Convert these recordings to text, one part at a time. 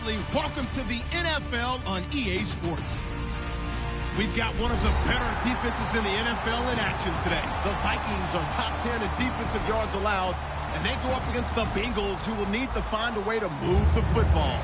absolutely. Welcome to the NFL on EA Sports. We've got one of the better defenses in the NFL in action today. The Vikings are top 10 in defensive yards allowed, and they go up against the Bengals, who will need to find a way to move the football.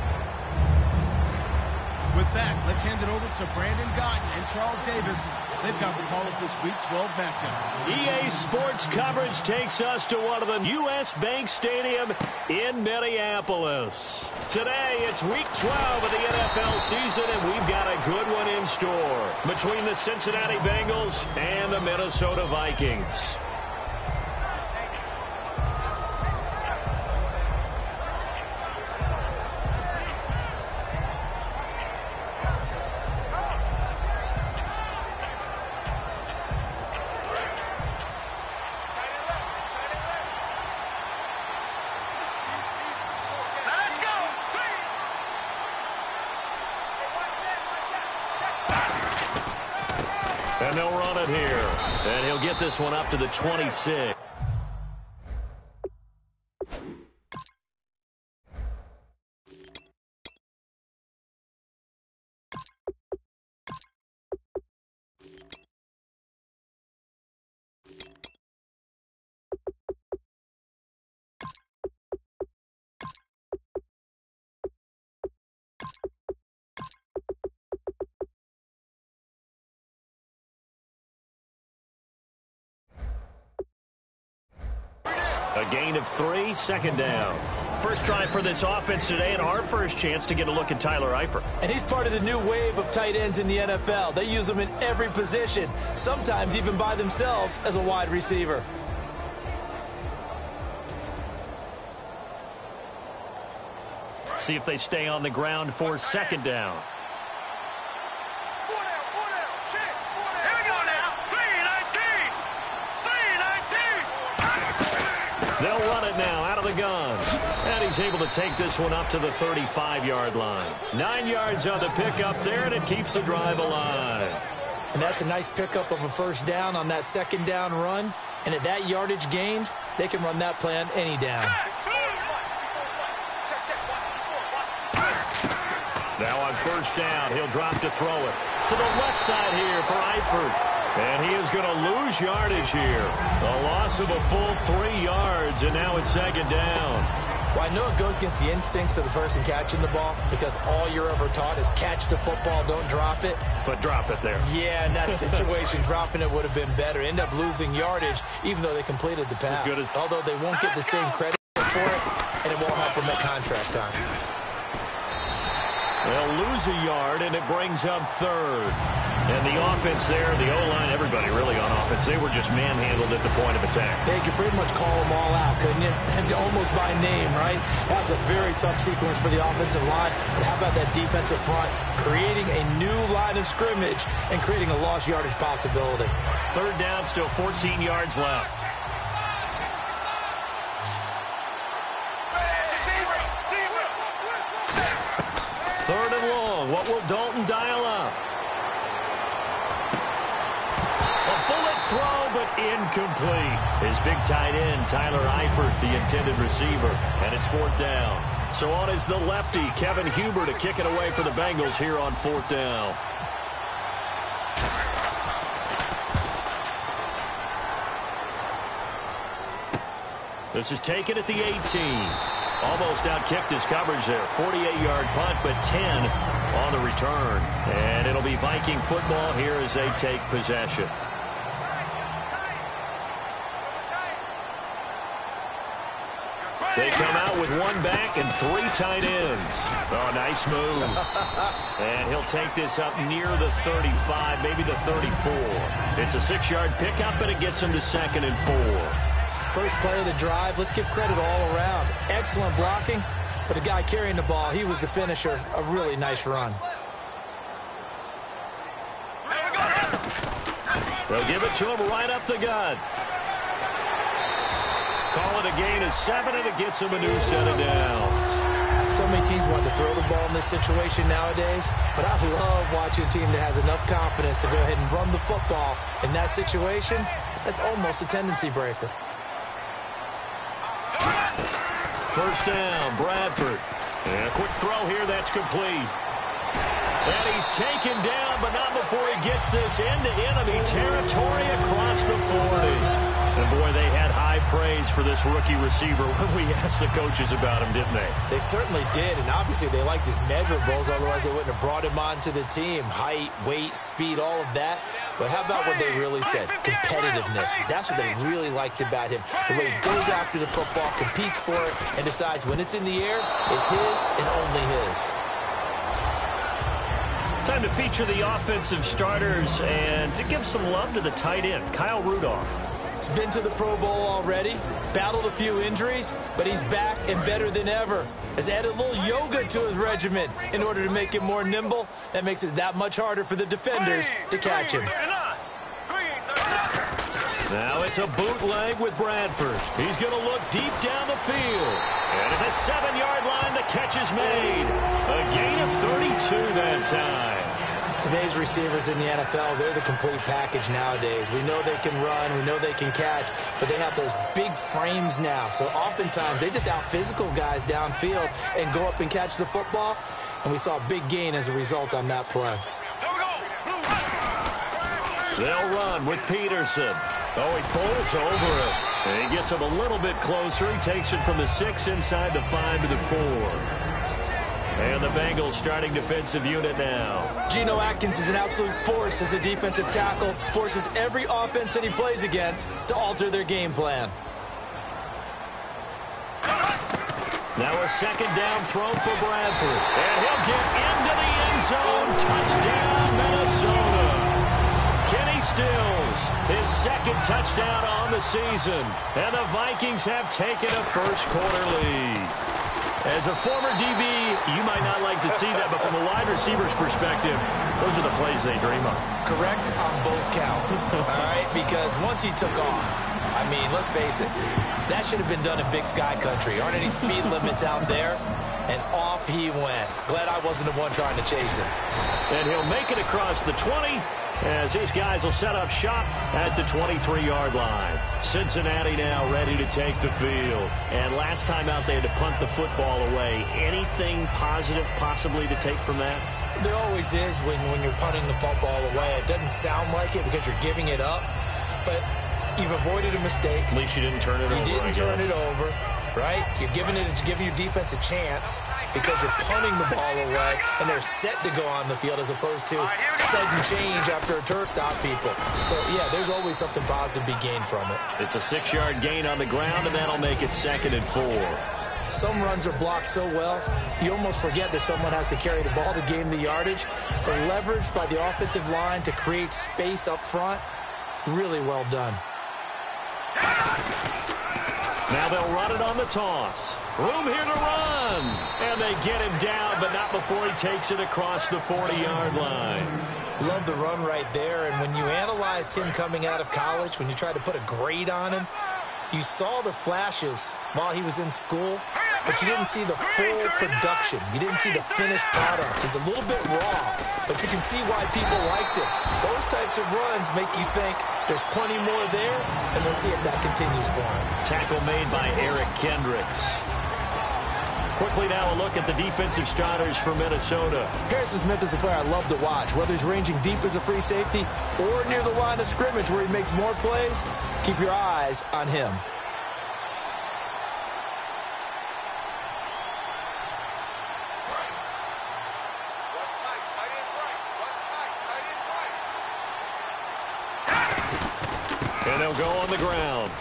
With that, let's hand it over to Brandon Gotton and Charles Davis. They've got the call of this Week 12 matchup. EA Sports coverage takes us to one of the U.S. Bank Stadium in Minneapolis. Today, it's Week 12 of the NFL season, and we've got a good one in store between the Cincinnati Bengals and the Minnesota Vikings. And they'll run it here. And he'll get this one up to the 26. A gain of 3, second down. First try for this offense today, and our first chance to get a look at Tyler Eifert. And he's part of the new wave of tight ends in the NFL. They use them in every position, sometimes even by themselves as a wide receiver. See if they stay on the ground for second down. They'll run it now out of the gun. And he's able to take this one up to the 35-yard line. 9 yards on the pickup there, and it keeps the drive alive. And that's a nice pickup of a first down on that second down run. And at that yardage gained, they can run that play on any down. Now on first down, he'll drop to throw it. To the left side here for Eifert. And he is going to lose yardage here. A loss of a full 3 yards, and now it's second down. Well, I know it goes against the instincts of the person catching the ball because all you're ever taught is catch the football, don't drop it. But drop it there. Yeah, in that situation, dropping it would have been better. End up losing yardage, even though they completed the pass. Although they won't get the same credit for it, and it won't help them at contract time. They'll lose a yard, and it brings up third. And the offense there, the O-line, everybody really on offense, they were just manhandled at the point of attack. Yeah, you could pretty much call them all out, couldn't you? And almost by name, right? That was a very tough sequence for the offensive line. But how about that defensive front? Creating a new line of scrimmage and creating a lost yardage possibility. Third down, still 14 yards left. Third and long. What will Dalton dial up? A bullet throw, but incomplete. His big tight end, Tyler Eifert, the intended receiver. And it's fourth down. So on is the lefty, Kevin Huber, to kick it away for the Bengals here on fourth down. This is taken at the 18. Almost outkicked his coverage there. 48-yard punt, but 10 on the return. And it'll be Viking football here as they take possession. They come out with one back and 3 tight ends. Oh, nice move. And he'll take this up near the 35, maybe the 34. It's a 6-yard pickup, and it gets him to second and 4. First play of the drive, let's give credit all around. Excellent blocking, but the guy carrying the ball, he was the finisher. A really nice run. They'll give it to him right up the gut. Call it a gain of 7, and it gets him a new set of downs. So many teams want to throw the ball in this situation nowadays, but I love watching a team that has enough confidence to go ahead and run the football. In that situation, that's almost a tendency breaker. First down, Bradford. And a quick throw here that's complete. And he's taken down, but not before he gets this into enemy territory across the 40. And, boy, they had high praise for this rookie receiver when we asked the coaches about him, didn't they? They certainly did, and obviously they liked his measurables, otherwise they wouldn't have brought him onto the team. Height, weight, speed, all of that. But how about what they really said? Competitiveness. That's what they really liked about him. The way he goes after the football, competes for it, and decides when it's in the air, it's his and only his. Time to feature the offensive starters and to give some love to the tight end, Kyle Rudolph. He's been to the Pro Bowl already, battled a few injuries, but he's back and better than ever. Has added a little yoga to his regimen in order to make him more nimble. That makes it that much harder for the defenders to catch him. Now it's a bootleg with Bradford. He's going to look deep down the field. And at the 7-yard line, the catch is made. A gain of 32 that time. Today's receivers in the NFL, they're the complete package nowadays. We know they can run, we know they can catch, but they have those big frames now. So oftentimes they just out-physical guys downfield and go up and catch the football. And we saw a big gain as a result on that play. They'll run with Peterson. Oh, he pulls over it. And he gets him a little bit closer. He takes it from the 6 inside the 5 to the 4. And the Bengals starting defensive unit now. Geno Atkins is an absolute force as a defensive tackle. Forces every offense that he plays against to alter their game plan. Now a second down throw for Bradford. And he'll get into the end zone. Touchdown, Minnesota. Kenny Stills, his second touchdown on the season. And the Vikings have taken a first-quarter lead. As a former DB, you might not like to see that, but from a wide receiver's perspective, those are the plays they dream of. Correct on both counts, all right? Because once he took off, I mean, let's face it, that should have been done in Big Sky Country. Aren't any speed limits out there? And off he went. Glad I wasn't the one trying to chase him. And he'll make it across the 20 as his guys will set up shop at the 23-yard line. Cincinnati now ready to take the field. And last time out, they had to punt the football away. Anything positive possibly to take from that? There always is when you're punting the football away. It doesn't sound like it because you're giving it up, but you've avoided a mistake. At least you didn't turn it over. You didn't turn it over, right? You're giving your defense a chance because you're punting the ball away, and they're set to go on the field as opposed to sudden change after a turn stop people. So, yeah, there's always something positive to be gained from it. It's a 6-yard gain on the ground, and that'll make it 2nd and 4. Some runs are blocked so well, you almost forget that someone has to carry the ball to gain the yardage. The leverage by the offensive line to create space up front, really well done. Now they'll run it on the toss. Room here to run. And they get him down, but not before he takes it across the 40-yard line. Love the run right there. And when you analyzed him coming out of college, when you tried to put a grade on him, you saw the flashes while he was in school, but you didn't see the full production. You didn't see the finished product. It's a little bit raw, but you can see why people liked it. Those types of runs make you think there's plenty more there, and we'll see if that continues for him. Tackle made by Eric Kendricks. Quickly now a look at the defensive starters for Minnesota. Harrison Smith is a player I love to watch. Whether he's ranging deep as a free safety or near the line of scrimmage where he makes more plays, keep your eyes on him. And they'll go on the ground.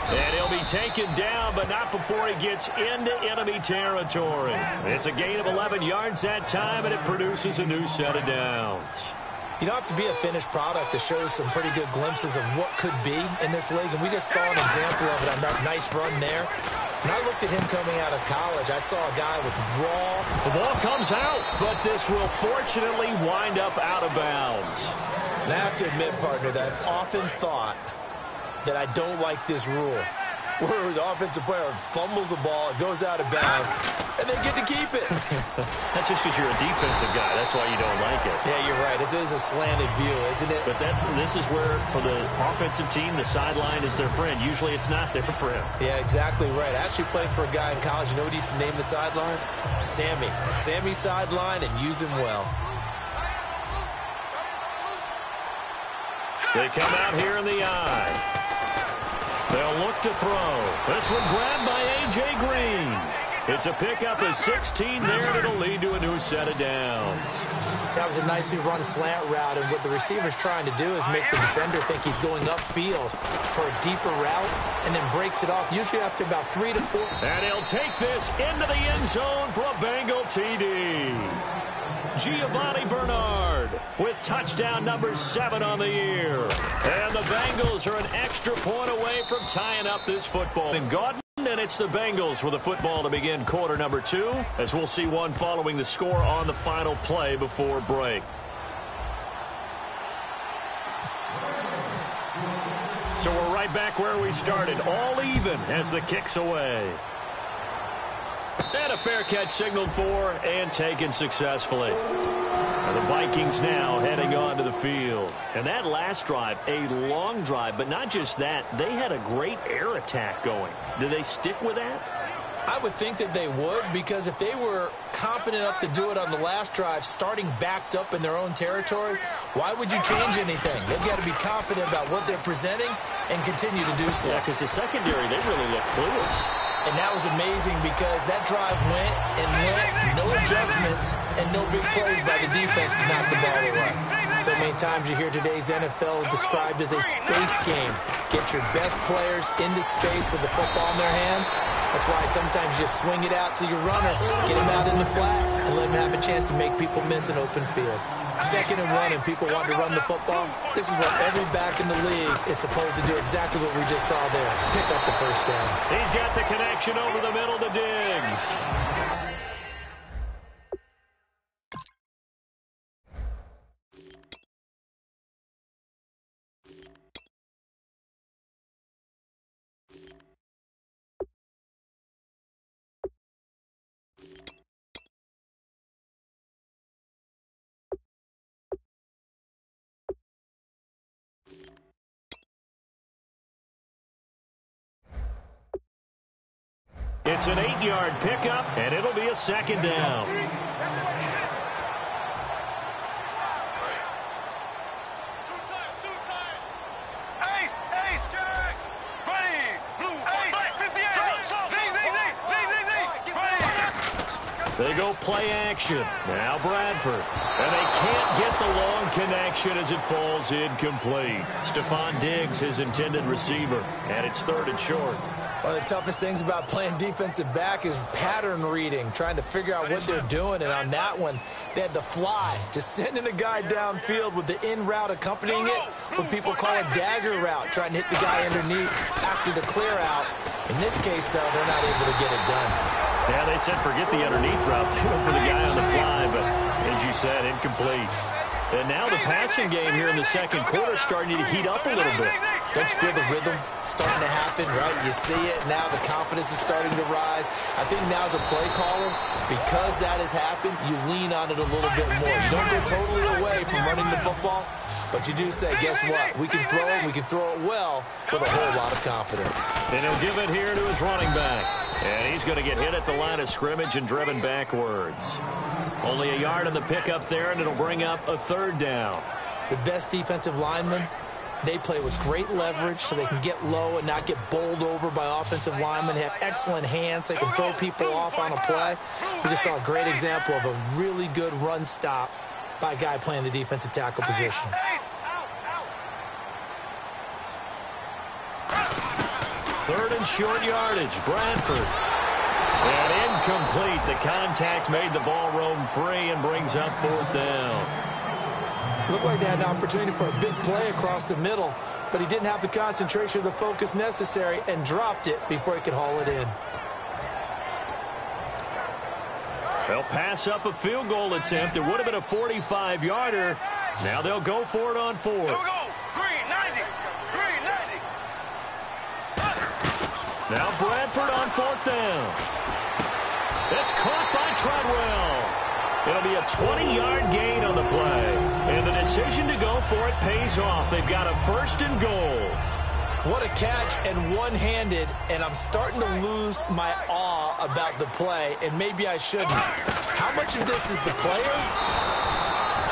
And he'll be taken down, but not before he gets into enemy territory. It's a gain of 11 yards that time, and it produces a new set of downs. You don't have to be a finished product to show some pretty good glimpses of what could be in this league, and we just saw an example of it on that nice run there. When I looked at him coming out of college, I saw a guy with raw. The ball comes out, but this will fortunately wind up out of bounds. And I have to admit, partner, that I've often thought that I don't like this rule, where the offensive player fumbles the ball, it goes out of bounds. and they get to keep it. That's just because you're a defensive guy. That's why you don't like it. Yeah, you're right. It is a slanted view, isn't it? But this is where, for the offensive team, the sideline is their friend. Usually it's not their friend. Yeah, exactly right. I actually played for a guy in college. You know what he used to name the sideline? Sammy. Sammy sideline, and use him well. They come out here in the eye. They'll look to throw. This one grabbed by A.J. Green. It's a pickup of 16 there, and it'll lead to a new set of downs. That was a nicely run slant route, and what the receiver's trying to do is make the defender think he's going upfield for a deeper route, and then breaks it off, usually after about 3 to 4. And he'll take this into the end zone for a Bengal TD. Giovanni Bernard with touchdown number 7 on the year. And the Bengals are an extra point away from tying up this football. And Gordon, and it's the Bengals with a football to begin quarter number 2, as we'll see one following the score on the final play before break. So we're right back where we started, all even as the kick's away. And a fair catch signaled for and taken successfully. The Vikings now heading onto the field. And that last drive, a long drive, but not just that. They had a great air attack going. Do they stick with that? I would think that they would, because if they were competent enough to do it on the last drive, starting backed up in their own territory, why would you change anything? They've got to be confident about what they're presenting and continue to do so. Yeah, because the secondary, they really look clueless. And that was amazing because that drive went and went, no adjustments, and no big plays by the defense to knock the ball away. So many times you hear today's NFL described as a space game. Get your best players into space with the football in their hands. That's why sometimes you just swing it out to your runner, get him out in the flat, and let him have a chance to make people miss an open field. 2nd and 1 and people want to run the football. This is what every back in the league is supposed to do, exactly what we just saw there. Pick up the first down. He's got the connection over the middle to Diggs. It's an 8-yard pickup, and it'll be a 2nd down. They go play action. Now Bradford. And they can't get the long connection as it falls incomplete. Stephon Diggs, his intended receiver. And it's 3rd and short. One of the toughest things about playing defensive back is pattern reading, trying to figure out what they're doing. And on that one, they had the fly, just sending a guy downfield with the in route accompanying it, what people call a dagger route, trying to hit the guy underneath after the clear out. In this case, though, they're not able to get it done. Yeah, they said forget the underneath route. They went for the guy on the fly, but as you said, incomplete. And now the passing game here in the 2nd quarter starting to heat up a little bit. Don't you feel the rhythm starting to happen, right? You see it now. The confidence is starting to rise. I think now as a play caller, because that has happened, you lean on it a little bit more. You don't go totally away from running the football, but you do say, guess what? We can throw it. We can throw it well with a whole lot of confidence. And he'll give it here to his running back. And he's going to get hit at the line of scrimmage and driven backwards. Only a yard on the pickup there, and it'll bring up a 3rd down. The best defensive linemen, they play with great leverage so they can get low and not get bowled over by offensive linemen. They have excellent hands. They can throw people off on a play. We just saw a great example of a really good run stop by a guy playing the defensive tackle position. 3rd and short yardage. Bradford. And incomplete. The contact made the ball roam free and brings up 4th down. Looked like they had an opportunity for a big play across the middle, but he didn't have the concentration or the focus necessary and dropped it before he could haul it in. They'll pass up a field goal attempt. It would have been a 45-yarder. Now they'll go for it on 4th. Now Bradford on 4th down. That's caught by Treadwell. It'll be a 20-yard gain on the play. And the decision to go for it pays off. They've got a 1st and goal. What a catch, and one-handed, and I'm starting to lose my awe about the play, and maybe I shouldn't. How much of this is the player?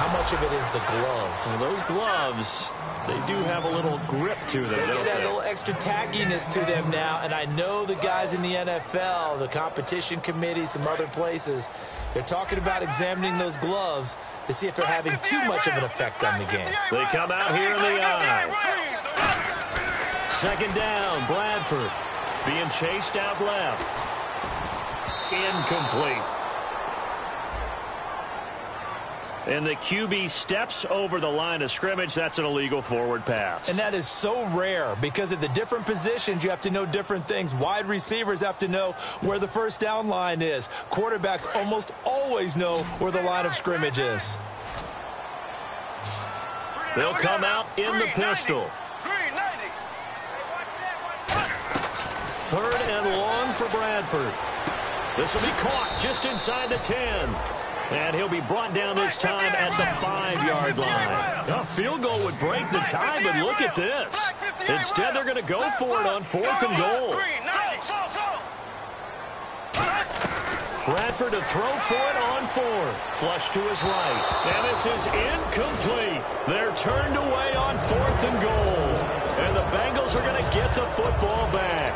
How much of it is the glove? Well, those gloves, they do have a little grip to them, They don't get that they? little extra tackiness to them now, and I know the guys in the NFL, the competition committee, some other places, they're talking about examining those gloves to see if they're having too much of an effect on the game. They come out here in the eye. 2nd down, Bradford being chased out left. Incomplete. And the QB steps over the line of scrimmage. That's an illegal forward pass. And that is so rare because at the different positions, you have to know different things. Wide receivers have to know where the 1st down line is. Quarterbacks almost always know where the line of scrimmage is. They'll come out in the pistol. 3rd and long for Bradford. This will be caught just inside the 10. And he'll be brought down this time at the 5-yard line. A field goal would break the tie, but look at this. Instead, they're going to go for it on 4th and goal. Bradford to throw for it on 4. Flush to his right. And this is incomplete. They're turned away on 4th and goal. And the Bengals are going to get the football back.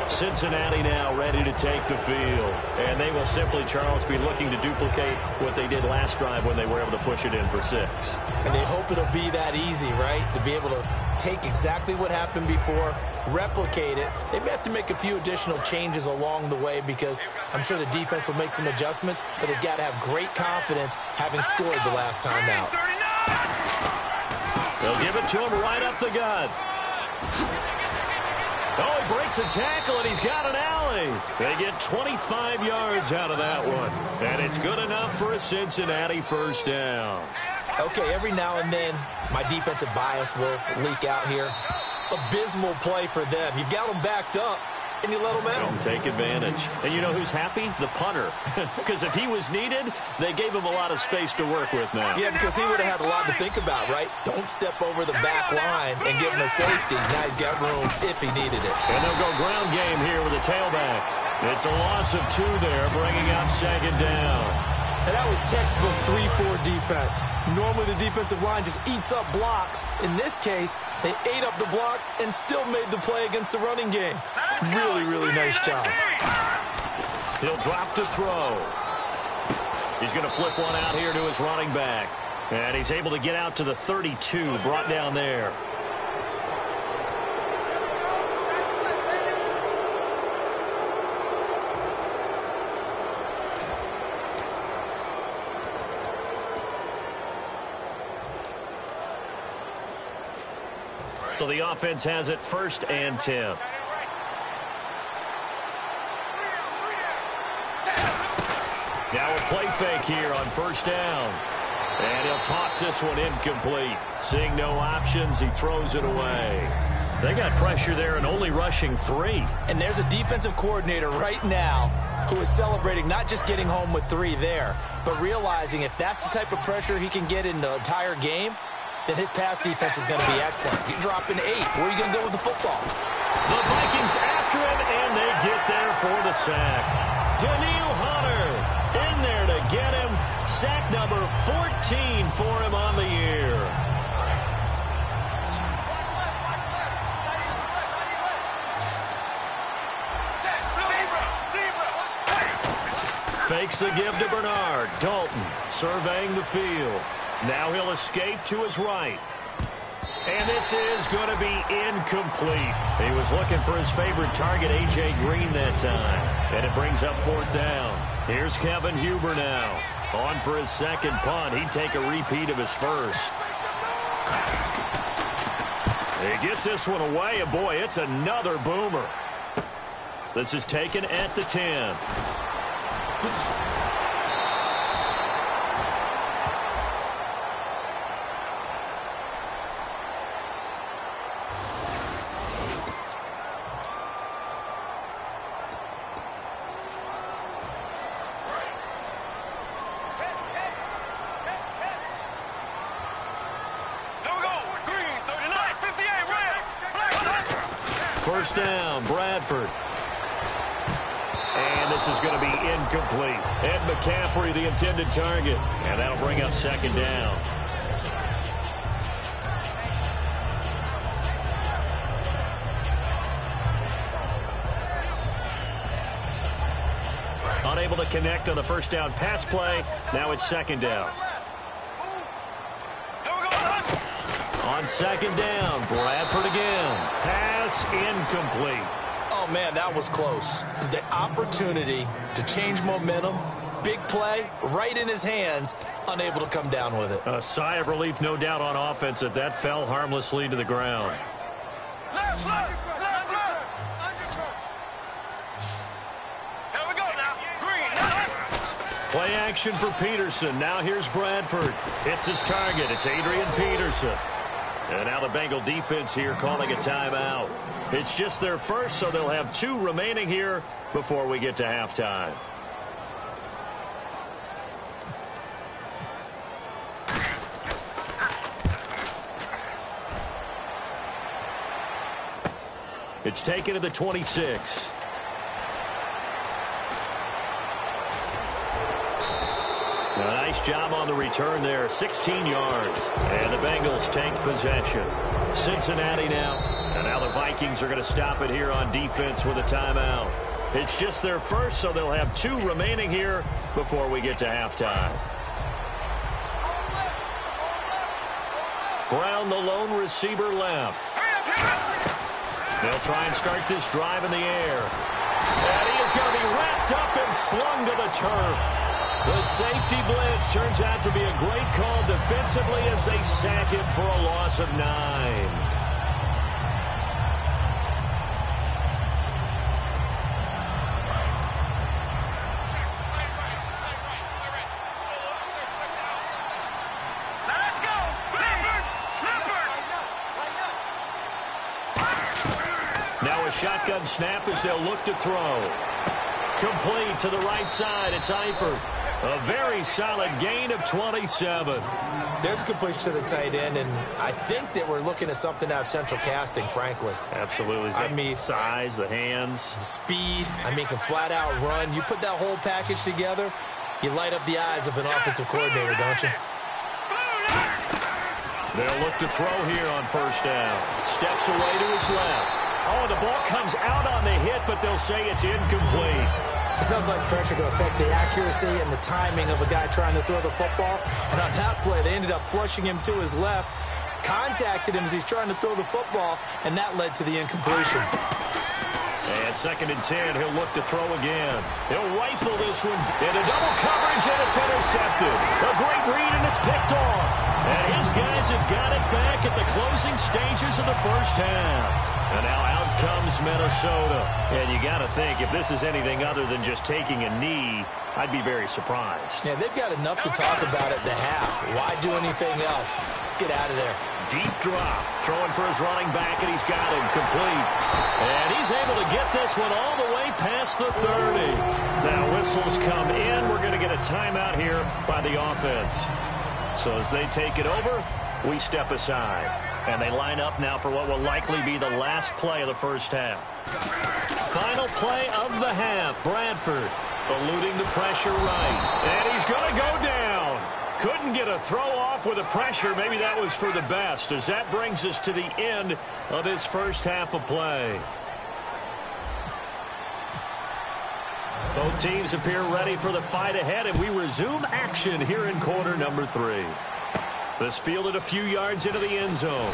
Cincinnati now ready to take the field. And they will simply, Charles, be looking to duplicate what they did last drive when they were able to push it in for 6. And they hope it'll be that easy, right? To be able to take exactly what happened before, replicate it. They may have to make a few additional changes along the way because I'm sure the defense will make some adjustments, but they've got to have great confidence having scored the last time out. They'll give it to him right up the gut. Oh, he breaks a tackle, and he's got an alley. They get 25 yards out of that one. And it's good enough for a Cincinnati 1st down. Okay, every now and then, my defensive bias will leak out here. Abysmal play for them. You've got them backed up, and you let them out. Don't take advantage. And you know who's happy? The punter. Because if he was needed, they gave him a lot of space to work with now. Yeah, because he would have had a lot to think about, right? Don't step over the back line and give him a safety. Now he's got room if he needed it. And they'll go ground game here with a tailback. It's a loss of 2 there, bringing up 2nd down. And that was textbook 3-4 defense. Normally the defensive line just eats up blocks. In this case, they ate up the blocks and still made the play against the running game. Really, really nice job. He'll drop to throw. He's going to flip one out here to his running back. And he's able to get out to the 32, brought down there. So the offense has it 1st and 10. Now a play fake here on 1st down. And he'll toss this one incomplete. Seeing no options, he throws it away. They got pressure there and only rushing 3. And there's a defensive coordinator right now who is celebrating not just getting home with 3 there, but realizing if that's the type of pressure he can get in the entire game, then his pass defense is going to be excellent. You're dropping 8. Where are you going to go with the football? The Vikings after him, and they get there for the sack. Daniil Hunter in there to get him. Sack number 14 for him on the year. Fakes the give to Bernard. Dalton surveying the field. Now he'll escape to his right. And this is going to be incomplete. He was looking for his favorite target, A.J. Green, that time. And it brings up 4th down. Here's Kevin Huber now. On for his 2nd punt. He'd take a repeat of his 1st. He gets this one away, and boy, it's another boomer. This is taken at the 10. First down, Bradford. And this is going to be incomplete. Ed McCaffrey, the intended target. And that'll bring up second down. Unable to connect on the first down pass play. Now it's second down. On second down, Bradford again. Pass incomplete. Oh, man, that was close. The opportunity to change momentum, big play, right in his hands, unable to come down with it. A sigh of relief, no doubt, on offense that fell harmlessly to the ground. Play action for Peterson. Now here's Bradford. Hits his target. It's Adrian Peterson. And now the Bengal defense here calling a timeout. It's just their first, so they'll have 2 remaining here before we get to halftime. It's taken to the 26. A nice job on the return there, 16 yards. And the Bengals take possession. Cincinnati now. And now the Vikings are going to stop it here on defense with a timeout. It's just their first, so they'll have 2 remaining here before we get to halftime. Brown, the lone receiver, left. They'll try and start this drive in the air. And he is going to be wrapped up and slung to the turf. The safety blitz turns out to be a great call defensively as they sack him for a loss of 9. Now a shotgun snap as they'll look to throw. Complete to the right side. It's Eifert. A very solid gain of 27. There's completion to the tight end, and I think that we're looking at something out of central casting, frankly. Absolutely. I mean, size, the hands. Speed. I mean, can flat out run. You put that whole package together, you light up the eyes of an offensive coordinator, don't you? They'll look to throw here on first down. Steps away to his left. Oh, the ball comes out on the hit, but they'll say it's incomplete. It's not like pressure to affect the accuracy and the timing of a guy trying to throw the football. And on that play, they ended up flushing him to his left, contacted him as he's trying to throw the football, and that led to the incompletion. And second and 10, he'll look to throw again. He'll rifle this one into double coverage, and it's intercepted. A great read, and it's picked off. And his guys have got it back at the closing stages of the first half. And now out comes Minnesota. And you got to think, if this is anything other than just taking a knee, I'd be very surprised. Yeah, they've got enough to talk about at the half. Why do anything else? Just get out of there. Deep drop. Throwing for his running back, and he's got him complete. And he's able to get this one all the way past the 30. Now whistles come in. We're going to get a timeout here by the offense. So as they take it over, we step aside. And they line up now for what will likely be the last play of the first half. Final play of the half. Bradford eluding the pressure right. And he's going to go down. Couldn't get a throw off with the pressure. Maybe that was for the best, as that brings us to the end of this first half of play. Both teams appear ready for the fight ahead, and we resume action here in quarter number 3. This fielded a few yards into the end zone.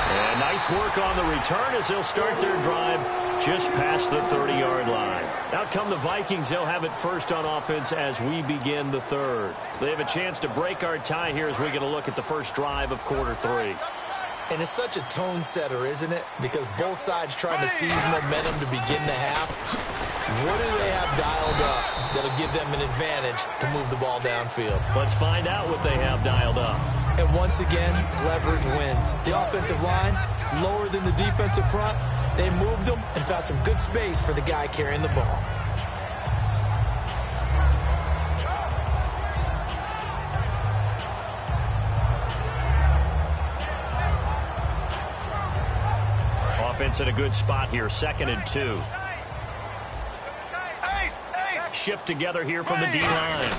And nice work on the return as they'll start their drive just past the 30-yard line. Out come the Vikings. They'll have it first on offense as we begin the third. They have a chance to break our tie here as we get a look at the first drive of quarter 3. And it's such a tone setter, isn't it? Because both sides trying to seize momentum to begin the half. What do they have dialed up that'll give them an advantage to move the ball downfield? Let's find out what they have dialed up. And once again, leverage wins. The offensive line, lower than the defensive front. They moved them and found some good space for the guy carrying the ball. defense in a good spot here, 2nd and 2. Shift together here from the D-line.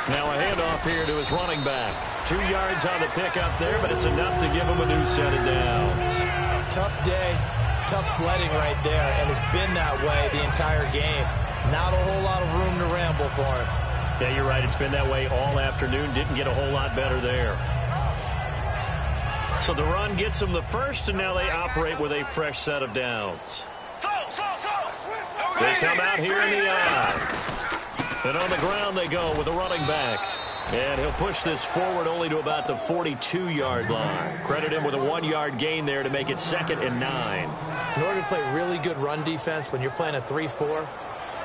Now a handoff here to his running back. 2 yards on the pickup there, but it's enough to give him a new set of downs. Tough day, tough sledding right there, and it's been that way the entire game. Not a whole lot of room to ramble for him. Yeah, you're right. It's been that way all afternoon. Didn't get a whole lot better there. So the run gets them the first, and now they operate with a fresh set of downs. They come out here in the eye. And on the ground they go with a running back. And he'll push this forward only to about the 42-yard line. Credit him with a 1-yard gain there to make it 2nd and 9. In order to play really good run defense when you're playing a 3-4,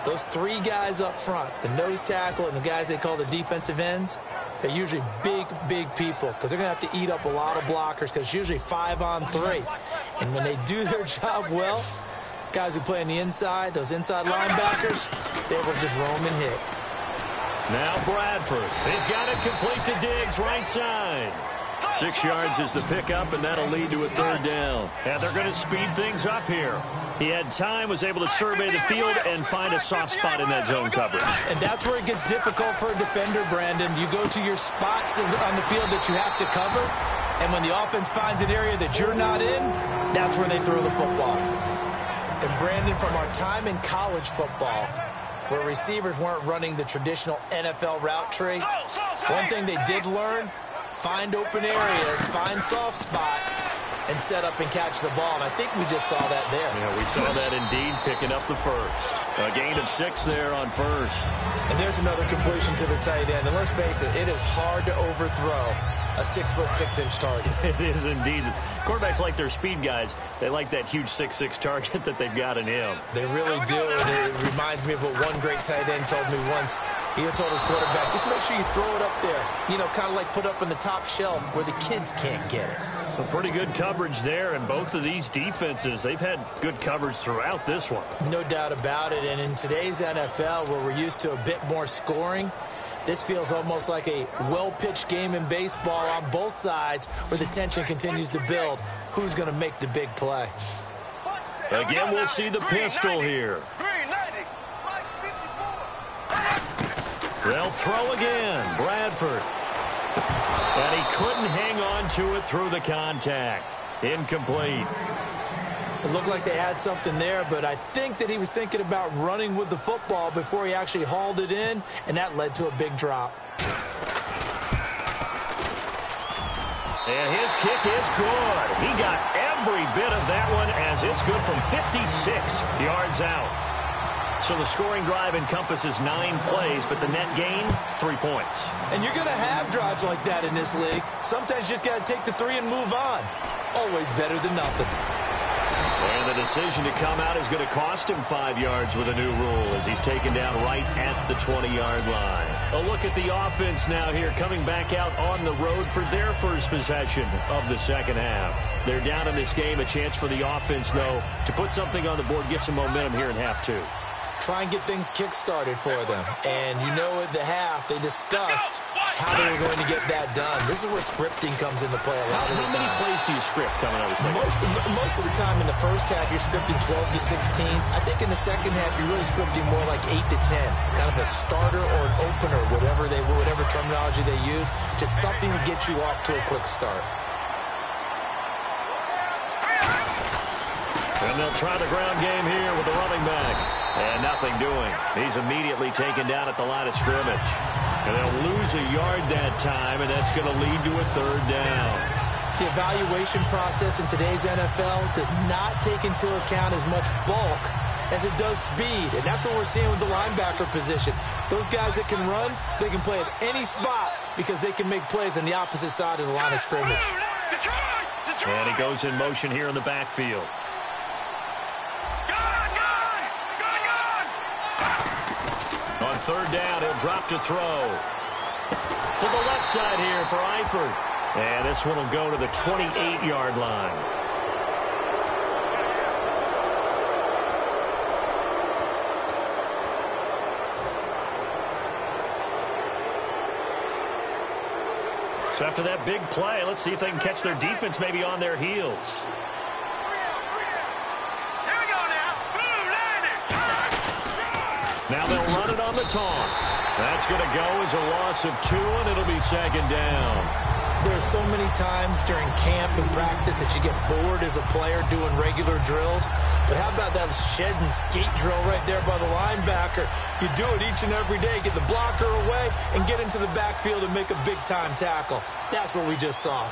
those 3 guys up front, the nose tackle and the guys they call the defensive ends, they're usually big, big people because they're going to have to eat up a lot of blockers because it's usually 5 on 3. And when they do their job well, guys who play on the inside, those inside linebackers, they will just roam and hit. Now Bradford. He's got it complete to Diggs, right side. 6 yards is the pickup, and that'll lead to a 3rd down. And they're going to speed things up here. He had time, was able to survey the field and find a soft spot in that zone coverage. And that's where it gets difficult for a defender, Brandon. You go to your spots on the field that you have to cover, and when the offense finds an area that you're not in, that's where they throw the football. And Brandon, from our time in college football, where receivers weren't running the traditional NFL route tree, one thing they did learn, find open areas, find soft spots, and set up and catch the ball. And I think we just saw that there. Yeah, we saw that indeed, picking up the first. A gain of 6 there on first. And there's another completion to the tight end. And let's face it, it is hard to overthrow a 6'6" target. It is indeed. Quarterbacks like their speed guys. They like that huge 6'6" target that they've got in him. They really do. And it reminds me of what one great tight end told me once. He told his quarterback, just make sure you throw it up there. You know, kind of like put up on the top shelf where the kids can't get it. So pretty good coverage there, and both of these defenses, they've had good coverage throughout this one. No doubt about it. And in today's NFL, where we're used to a bit more scoring, this feels almost like a well-pitched game in baseball on both sides where the tension continues to build. Who's going to make the big play? Again, we'll see the pistol here. They'll throw again. Bradford. And he couldn't hang on to it through the contact. Incomplete. It looked like they had something there, but I think that he was thinking about running with the football before he actually hauled it in, and that led to a big drop. And his kick is good. He got every bit of that one as it's good from 56 yards out. So the scoring drive encompasses 9 plays, but the net gain, 3 points. And you're going to have drives like that in this league. Sometimes you just got to take the 3 and move on. Always better than nothing. And the decision to come out is going to cost him 5 yards with a new rule as he's taken down right at the 20-yard line. A look at the offense now here, coming back out on the road for their first possession of the second half. They're down in this game. A chance for the offense, though, to put something on the board, get some momentum here in half 2. Try and get things kick-started for them. And you know at the half, they discussed how they were going to get that done. This is where scripting comes into play a lot of the time. How many plays do you script coming out of the second? Most of the time in the first half, you're scripting 12 to 16. I think in the second half, you're really scripting more like 8 to 10. Kind of a starter or an opener, whatever terminology they use. Just something to get you off to a quick start. And they'll try the ground game here with the running back. And nothing doing. He's immediately taken down at the line of scrimmage. And they'll lose a yard that time, and that's going to lead to a 3rd down. The evaluation process in today's NFL does not take into account as much bulk as it does speed. And that's what we're seeing with the linebacker position. Those guys that can run, they can play at any spot because they can make plays on the opposite side of the line of scrimmage. And he goes in motion here in the backfield. On 3rd down, he'll drop to throw. To the left side here for Eifert. And this one will go to the 28-yard line. So after that big play, let's see if they can catch their defense maybe on their heels. Now they'll run it on the toss. That's going to go as a loss of 2, and it'll be second down. There's so many times during camp and practice that you get bored as a player doing regular drills. But how about that shed and skate drill right there by the linebacker? You do it each and every day. Get the blocker away and get into the backfield and make a big-time tackle. That's what we just saw.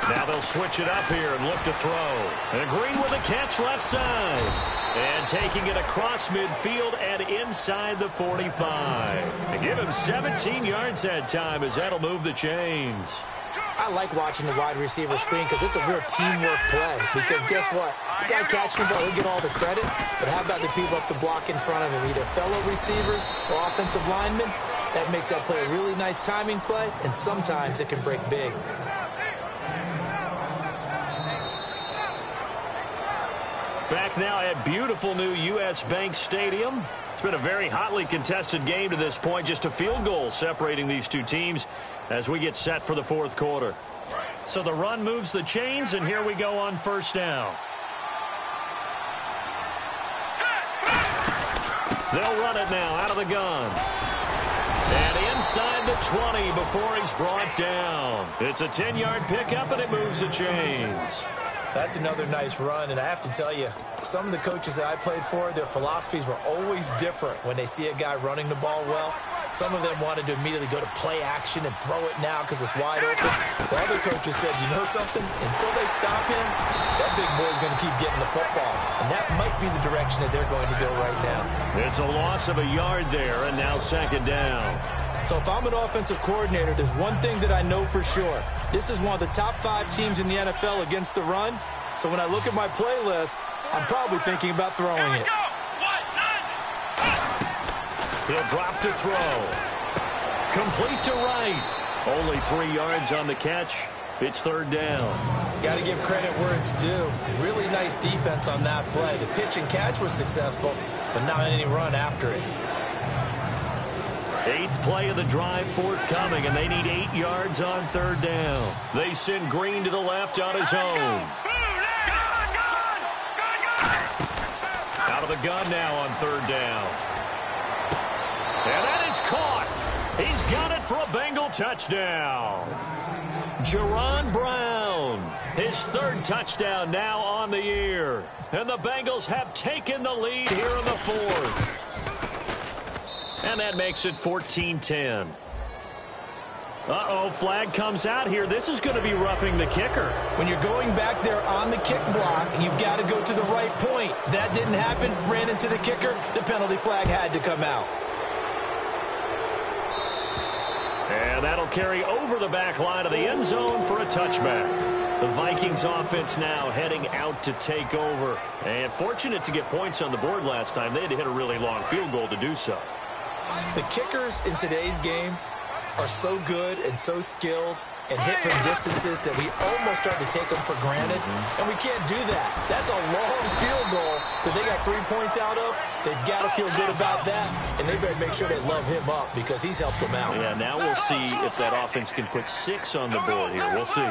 Now they'll switch it up here and look to throw. And Green with a catch left side. And taking it across midfield and inside the 45. And give him 17 yards that time as that'll move the chains. I like watching the wide receiver screen because it's a real teamwork play. Because guess what? The guy catching the ball, he'll get all the credit. But how about the people up to block in front of him? Either fellow receivers or offensive linemen. That makes that play a really nice timing play. And sometimes it can break big. Back now at beautiful new U.S. Bank Stadium. It's been a very hotly contested game to this point. Just a field goal separating these two teams as we get set for the fourth quarter. So the run moves the chains, and here we go on first down. They'll run it now out of the gun. And inside the 20 before he's brought down. It's a 10-yard pickup, and it moves the chains. That's another nice run, and I have to tell you, some of the coaches that I played for, their philosophies were always different when they see a guy running the ball well. Some of them wanted to immediately go to play action and throw it now because it's wide open. While other coaches said, you know something? Until they stop him, that big boy's going to keep getting the football. And that might be the direction that they're going to go right now. It's a loss of a yard there, and now second down. So if I'm an offensive coordinator, there's one thing that I know for sure. This is one of the top 5 teams in the NFL against the run. So when I look at my playlist, I'm probably thinking about throwing it. He'll drop to throw. Complete to right. Only 3 yards on the catch. It's third down. Got to give credit where it's due. Really nice defense on that play. The pitch and catch was successful, but not any run after it. 8th play of the drive forthcoming, and they need 8 yards on third down. They send Green to the left on his own. Out of the gun now on third down. And that is caught. He's got it for a Bengal touchdown. Jerron Brown, his 3rd touchdown now on the year. And the Bengals have taken the lead here in the 4th. And that makes it 14-10. Uh-oh, flag comes out here. This is going to be roughing the kicker. When you're going back there on the kick block, you've got to go to the right point. That didn't happen. Ran into the kicker. The penalty flag had to come out. And that'll carry over the back line of the end zone for a touchback. The Vikings offense now heading out to take over. And fortunate to get points on the board last time. They had to hit a really long field goal to do so. The kickers in today's game are so good and so skilled and hit from distances that we almost start to take them for granted. And we can't do that. That's a long field goal that they got 3 points out of. They've got to feel good about that, and they better make sure they love him up because he's helped them out. Yeah, now we'll see if that offense can put 6 on the board here. We'll see.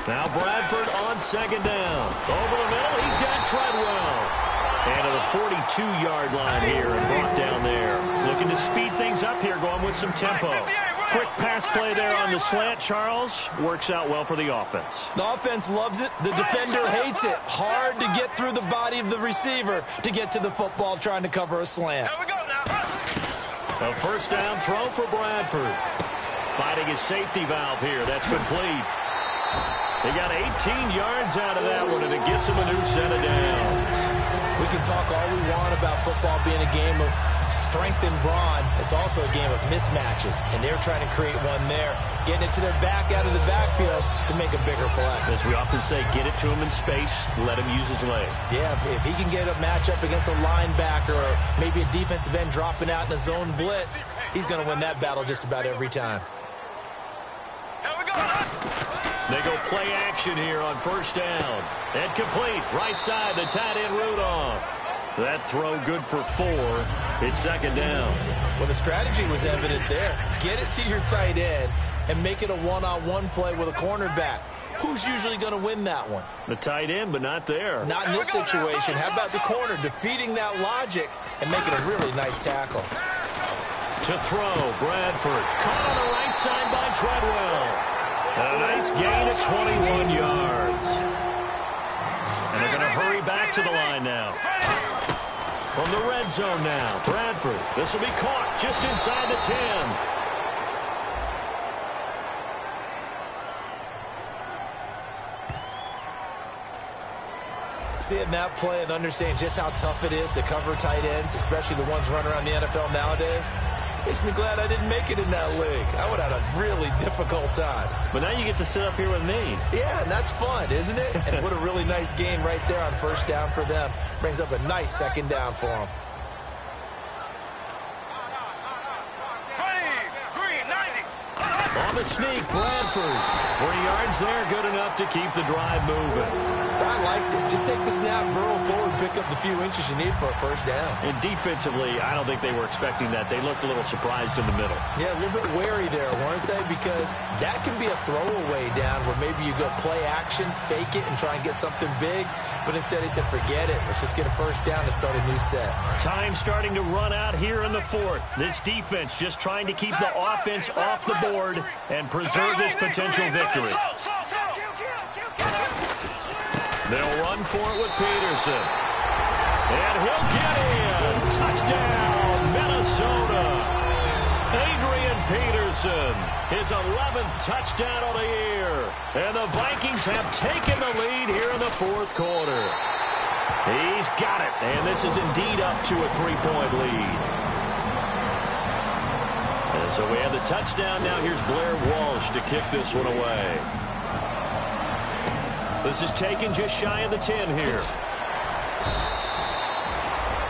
Now Bradford on second down. Over the middle, he's got Treadwell. And to the 42-yard line here and brought down there. Looking to speed things up here, going with some tempo. Quick pass play there on the slant, Charles. Works out well for the offense. The offense loves it. The defender hates it. Hard to get through the body of the receiver to get to the football trying to cover a slant. A first down throw for Bradford. Finding his safety valve here. That's complete. He got 18 yards out of that one, and it gets him a new set of downs. We can talk all we want about football being a game of strength and brawn. It's also a game of mismatches, and they're trying to create one there, getting it to their back out of the backfield to make a bigger play. As we often say, get it to him in space, let him use his leg. Yeah, if he can get a matchup against a linebacker or maybe a defensive end dropping out in a zone blitz, he's going to win that battle just about every time. They go play action here on first down. And complete. Right side, the tight end Rudolph. That throw good for 4. It's second down. Well, the strategy was evident there. Get it to your tight end and make it a one-on-one play with a cornerback. Who's usually going to win that one? The tight end, but not there. Not in this situation. How about the corner defeating that logic and making a really nice tackle? To throw, Bradford. Caught on the right side by Treadwell. A nice gain of 21 yards. And they're going to hurry back to the line now. From the red zone now, Bradford. This will be caught just inside the 10. Seeing that play and understanding just how tough it is to cover tight ends, especially the ones running around the NFL nowadays, makes me glad I didn't make it in that league. I would have had a really difficult time. But now you get to sit up here with me. Yeah, and that's fun, isn't it? And what a really nice game right there on first down for them. Brings up a nice second down for them. On the sneak, Bradford. 40 yards there, good enough to keep the drive moving. I liked it. Just take the snap, burrow forward, pick up the few inches you need for a first down. And defensively, I don't think they were expecting that. They looked a little surprised in the middle. Yeah, a little bit wary there, weren't they? Because that can be a throwaway down where maybe you go play action, fake it, and try and get something big. But instead he said, forget it. Let's just get a first down and start a new set. Time starting to run out here in the fourth. This defense just trying to keep the offense off the board and preserve this potential victory. They'll run for it with Peterson. And he'll get in. Touchdown, Minnesota. Adrian Peterson, his 11th touchdown of the year. And the Vikings have taken the lead here in the fourth quarter. He's got it. And this is indeed up to a 3-point lead. And so we have the touchdown. Now here's Blair Walsh to kick this one away. This is taken just shy of the 10 here.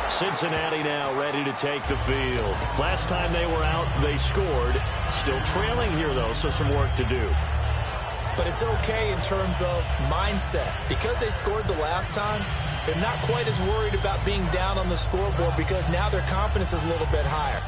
Cincinnati now ready to take the field. Last time they were out, they scored. Still trailing here, though, so some work to do. But it's okay in terms of mindset. Because they scored the last time, they're not quite as worried about being down on the scoreboard because now their confidence is a little bit higher.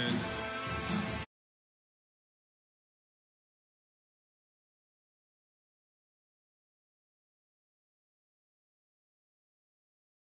win.